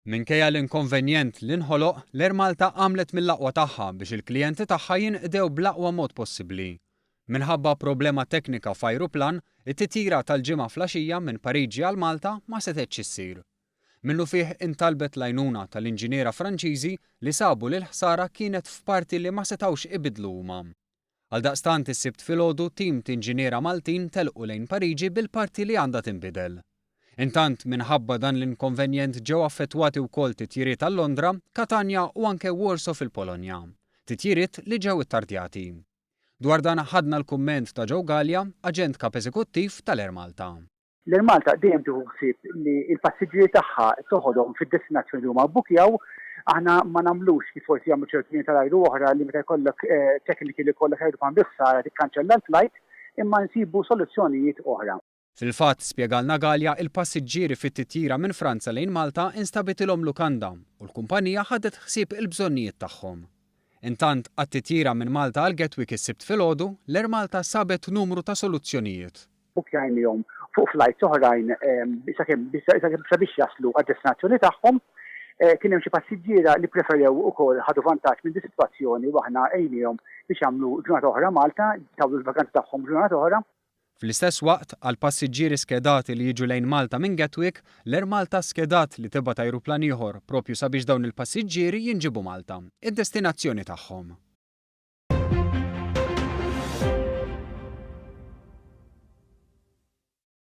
Minkejja l-inkonvenjent li nħoloq, l-Air Malta għamlet mill-aqwa tagħha biex il-klijenti tagħha jinqdew bl-aqwa mod possibbli. Minħabba problema teknika f'ajruplan, it-titjira tal-ġimgħa flaxija minn Pariġi għal Malta ma setgħetx issir. Minnu fih intalbet l-għajnuna tal-inġiniera Franċiżi li sabu li l-ħsara kienet f'parti li ma setgħux ibidlu huma. Għaldaqstant is-sibt filgħodu tim ta' inġiniera Maltin telqu lejn Pariġi bil-parti li għandha tinbidel. Intant minħabba dan l-inkonvenjent ġew affettwati wkoll titjiriet għal Londra, Katania u anke Warsaw fil-Polonja. Titjiriet li ġew ittardjati. Dwar dan ħadna l-kumment ta' Joe Gallia, aġent kap eżekuttiv tal-Air Malta. L-Air Malta dejjem tieħu ħsieb li l-passiġġieri tagħha toħodhom fid-destinazzjoni li huma bbukjaw, aħna ma nagħmlux kif forsi jagħmlu ċerti tal-ajru oħra li meta jkollok tekniki li jkollok ajruplan bissa tikkanċella l-flight, imma nsibu soluzzjonijiet oħra. Fil-fatt spjegalna Gallia il-passiġġieri fit-titjira minn Franza lejn Malta instabitilhom lukanda u l-kumpanija ħadet ħsieb il-bżonnijiet tagħhom. Intant għat-titjira minn Malta għal Gatwick is-sibt filgħodu, l-Air Malta sabet numru ta' soluzzjonijiet. Bukjajnihom fuq flights oħrajn sakemm sabiex jaslu għad-destinazzjoni tagħhom, kien hemm xi passiġġiera li preferew ukoll ħadu vantaġġ minn din sitwazzjoni u aħna għejnihom biex jagħmlu ġurnata oħra Malta, tawlu l-vakanzi tagħhom ġurnata oħra. Fl-istess waqt, għal passiġġieri skedati li jiġu lejn Malta minn Gatwick, l-Air Malta skedat li tibgħat ajruplan ieħor propju sabiex dawn il-passiġġieri jinġibu Malta, id-destinazzjoni tagħhom.